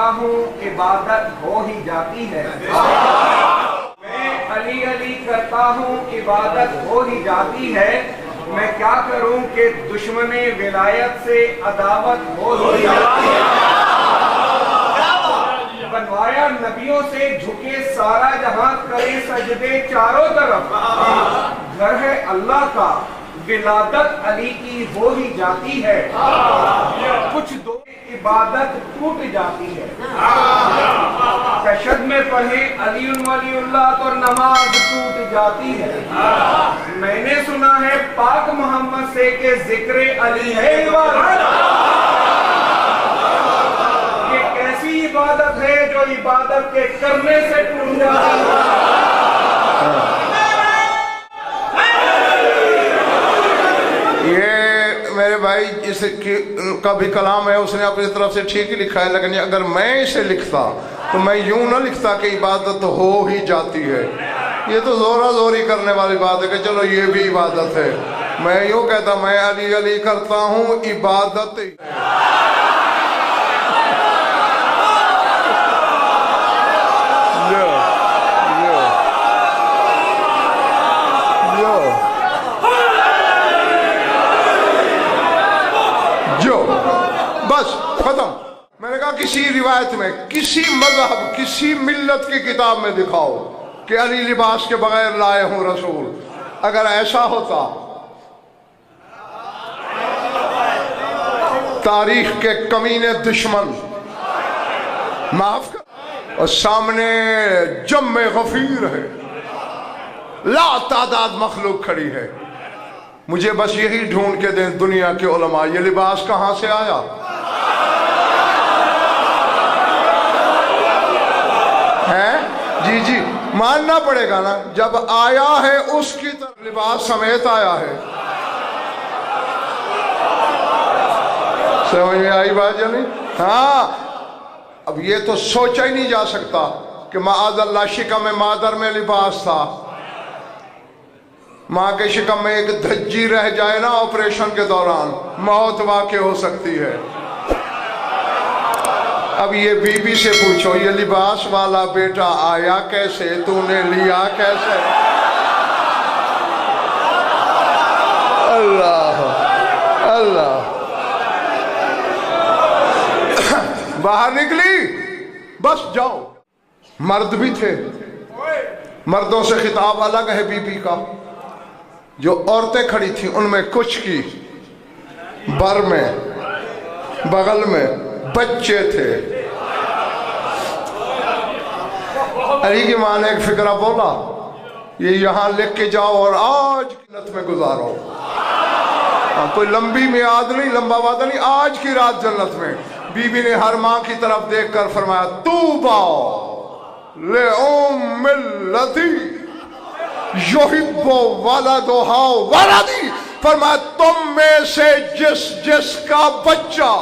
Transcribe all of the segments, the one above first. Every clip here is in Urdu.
کرتا ہوں عبادت ہو ہی جاتی ہے، میں علی علی کرتا ہوں عبادت ہو ہی جاتی ہے، میں کیا کروں کہ دشمن ولایت سے عداوت ہو ہی جاتی ہے، بنوایا نبیوں سے جھکے سارا جہاں کرے سجدے چاروں طرف، گھر ہے اللہ کا ولادت علی کی ہو ہی جاتی ہے، کچھ دو عبادت ٹوٹ جاتی ہے، تشہد میں پڑھیں علی ولی اللہ تو نماز ٹوٹ جاتی ہے، میں نے سنا ہے پاک محمد سے کہ ذکر علی ہے عبادت، یہ کیسی عبادت ہے جو عبادت کے کرنے سے ٹوٹ جاتی ہے؟ یہ میرے بھائی اس کا بھی کلام ہے، اس نے اپنی طرف سے ٹھیک ہی لکھا ہے، لیکن اگر میں اسے لکھتا تو میں یوں نہ لکھتا کہ عبادت ہو ہی جاتی ہے، یہ تو زورا زوری کرنے والی بات ہے کہ چلو یہ بھی عبادت ہے، میں یوں کہتا میں علی علی کرتا ہوں عبادت بس ختم۔ میں نے کہا کسی روایت میں کسی مذہب کسی ملت کی کتاب میں دکھاؤ کہ علی لباس کے بغیر لائے ہوں رسول، اگر ایسا ہوتا تاریخ کے کمینے دشمن معاف کر، اور سامنے جم غفیر ہے، لا تعداد مخلوق کھڑی ہے، مجھے بس یہی ڈھونڈ کے دیں دنیا کے علماء یہ لباس کہاں سے آیا؟ ہے جی جی ماننا پڑے گا نا، جب آیا ہے اس کی طرف لباس سمیت آیا ہے، سمجھ میں آئی بات یا نہیں؟ ہاں اب یہ تو سوچا ہی نہیں جا سکتا کہ معاذ اللہ شکم مادر میں لباس تھا، ماں کے شکم میں ایک دھجی رہ جائے نا آپریشن کے دوران موت واقع ہو سکتی ہے۔ اب یہ بی بی سے پوچھو یہ لباس والا بیٹا آیا کیسے، تو نے لیا کیسے؟ اللہ اللہ باہر نکلی بس جاؤ، مرد بھی تھے، مردوں سے خطاب الگ ہے بی بی کا، جو عورتیں کھڑی تھیں ان میں کچھ کی بر میں بغل میں بچے تھے، علی کی ماں نے ایک فکرہ بولا یہ یہاں لکھ کے جاؤ اور آج کی رات میں گزارو، کوئی لمبی میعاد نہیں، لمبا وعدہ نہیں، آج کی رات جنت میں۔ بی بی نے ہر ماں کی طرف دیکھ کر فرمایا طوبی لأم الذی یحب ولدہا ولدی، فرمایا تم میں سے جس کا بچہ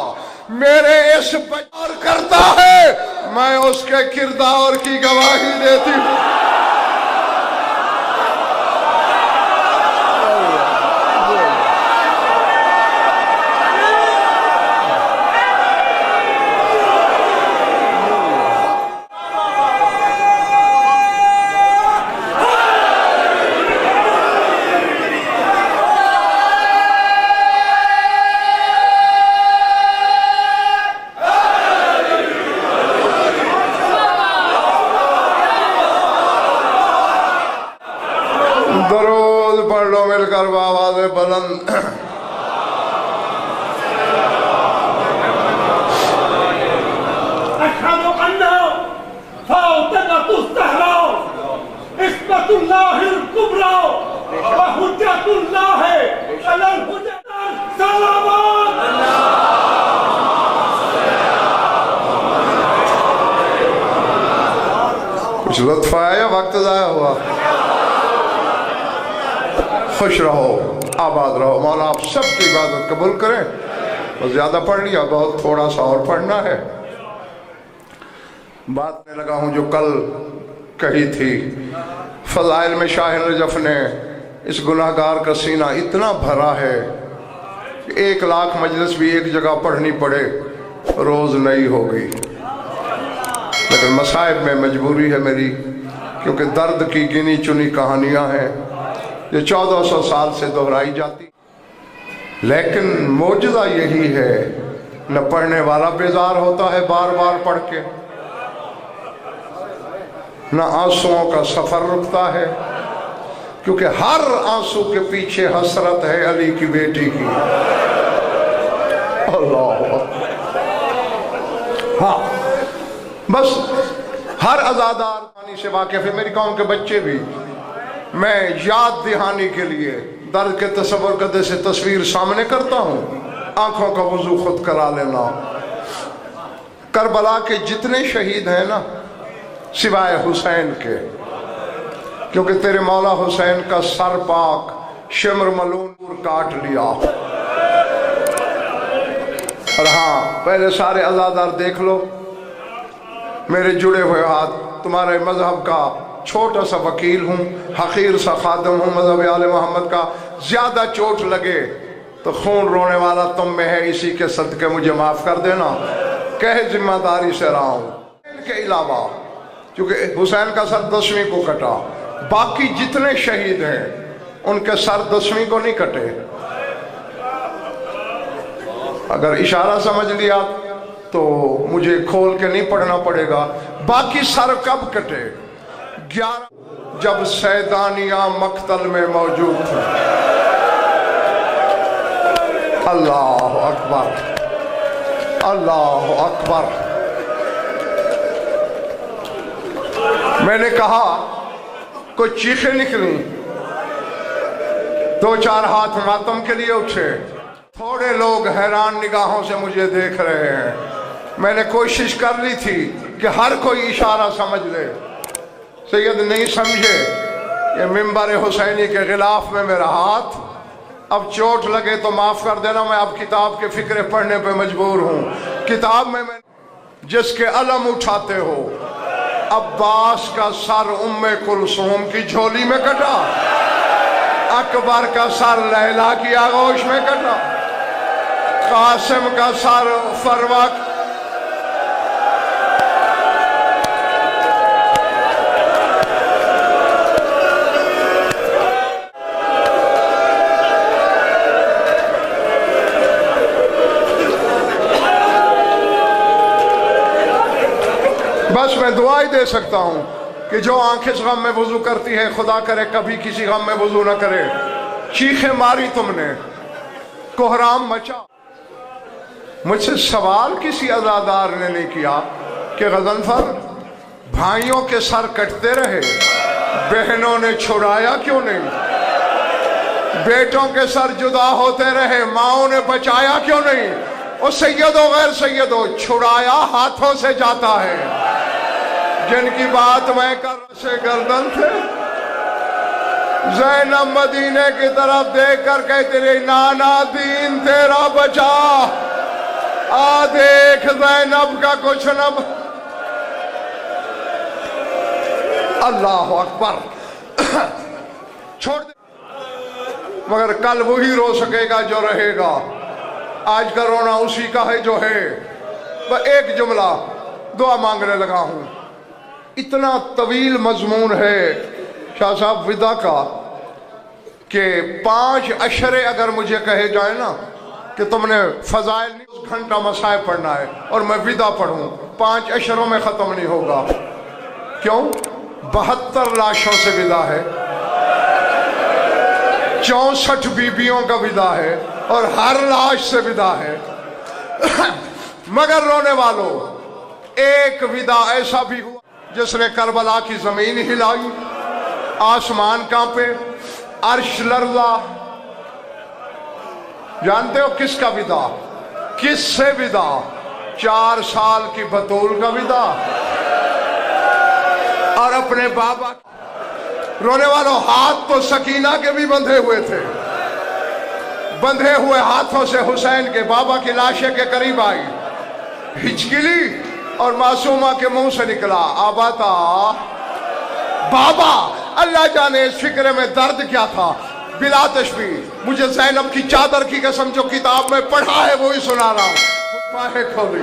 میرے اس بچار کرتا ہے میں اس کے کردار کی گواہی دیتی ہوں۔ درود پڑھ لو مل کر بآواز بلند۔ اشہد ان فاطمہ الزہرا عصمت اللہ الکبریٰ وحجۃ اللہ علی الحجج صلوات۔ کچھ لطف آیا یا وقت ضائع ہوا؟ خوش رہو آباد رہو، مولا آپ سب کی عبادت قبول کریں۔ بس زیادہ پڑھ لیا، بہت تھوڑا سا اور پڑھنا ہے۔ بات میں لگا ہوں جو کل کہی تھی، فضائل میں شاہ نجف نے اس گناہگار کا سینہ اتنا بھرا ہے کہ 1,00,000 مجلس بھی ایک جگہ پڑھنی پڑے روز نہیں ہوگی۔ لیکن مصائب میں مجبوری ہے میری، کیونکہ درد کی گنی چنی کہانیاں ہیں یہ 1400 سال سے دہرائی جاتی، لیکن معجزہ یہی ہے نہ پڑھنے والا بیزار ہوتا ہے بار بار پڑھ کے، نہ آنسوؤں کا سفر رکتا ہے، کیونکہ ہر آنسو کے پیچھے حسرت ہے علی کی بیٹی کی۔ اللہ اکبر۔ ہاں بس ہر عزادار کہانی سے واقف ہے، میری قوم کے بچے بھی۔ میں یاد دہانی کے لیے درد کے تصور کرنے سے تصویر سامنے کرتا ہوں، آنکھوں کا وضو خود کرا لینا۔ کربلا کے جتنے شہید ہیں نا سوائے حسین کے، کیونکہ تیرے مولا حسین کا سر پاک شمر ملون کاٹ لیا۔ اور ہاں پہلے سارے عزادار دیکھ لو، میرے جڑے ہوئے ہاتھ، تمہارے مذہب کا چھوٹا سا وکیل ہوں، حقیر سا خادم ہوں مذہب آل محمد کا، زیادہ چوٹ لگے تو خون رونے والا تم میں ہے، اسی کے صدقے مجھے معاف کر دینا، کہہ ذمہ داری سے رہا ہوں۔ ان کے علاوہ کیونکہ حسین کا سر 10ویں کو کٹا، باقی جتنے شہید ہیں ان کے سر 10ویں کو نہیں کٹے۔ اگر اشارہ سمجھ لیا تو مجھے کھول کے نہیں پڑھنا پڑے گا، باقی سر کب کٹے؟ 11 جب سیدانیہ مقتل میں موجود تھے۔ اللہ اکبر، اللہ اکبر۔ میں نے کہا کوئی چیخیں نکلیں، 2-4 ہاتھ ماتم کے لیے اٹھے، تھوڑے لوگ حیران نگاہوں سے مجھے دیکھ رہے ہیں۔ میں نے کوشش کر لی تھی کہ ہر کوئی اشارہ سمجھ لے، سید نہیں سمجھے، یہ منبر حسینی کے غلاف میں میرا ہاتھ، اب چوٹ لگے تو معاف کر دینا، میں اب کتاب کے فکرے پڑھنے پہ مجبور ہوں۔ کتاب میں جس کے علم اٹھاتے ہو، عباس کا سر ام کلثوم کی جھولی میں کٹا، اکبر کا سر لیلا کی آغوش میں کٹا، قاسم کا سر فروہ بس میں دعا ہی دے سکتا ہوں کہ جو آنکھ اس غم میں وضو کرتی ہے خدا کرے کبھی کسی غم میں وضو نہ کرے۔ چیخیں ماری تم نے، کوہرام مچا، مجھ سے سوال کسی عزادار نے نہیں کیا کہ غضنفر بھائیوں کے سر کٹتے رہے، بہنوں نے چھڑایا کیوں نہیں؟ بیٹوں کے سر جدا ہوتے رہے، ماؤں نے بچایا کیوں نہیں؟ اور سید و غیر سید و چھڑایا ہاتھوں سے جاتا ہے، جن کی بات میں کر سے گردن تھے۔ زینب مدینے کی طرف دیکھ کر کہتے رہی نانا دین تیرا بچا، آ دیکھ زینب کا کچھ نہ۔ اللہ اکبر۔ چھوڑ دے، مگر کل وہی رو سکے گا جو رہے گا، آج کا رونا اسی کا ہے جو ہے۔ بس ایک جملہ دعا مانگنے لگا ہوں، اتنا طویل مضمون ہے شاہ صاحب ودا کا کہ 5 اشرے اگر مجھے کہے جائیں نا کہ تم نے فضائل نہیں گھنٹہ مسائل پڑھنا ہے اور میں ودا پڑھوں، 5 اشروں میں ختم نہیں ہوگا۔ کیوں؟ 72 لاشوں سے ودا ہے، 64 بیبیوں کا ودا ہے اور ہر لاش سے ودا ہے۔ مگر رونے والوں، ایک ودا ایسا بھی ہوا جس نے کربلا کی زمین ہلائی، آسمان کانپے، عرش لرزا۔ جانتے ہو کس کا ودا؟ کس سے ودا؟ 4 سال کی بطول کا ودا، اور اپنے بابا۔ رونے والوں، ہاتھ تو سکینہ کے بھی بندھے ہوئے تھے، بندھے ہوئے ہاتھوں سے حسین کے بابا کی لاشیں کے قریب آئی، ہچکلی اور معصومہ کے منہ سے نکلا آباتا بابا۔ اللہ جانے اس فکرے میں درد کیا تھا، بلا تشبیہ مجھے زینب کی چادر کی قسم جو کتاب میں پڑھا ہے وہی سنا رہا ہوں۔ باہیں کھولی،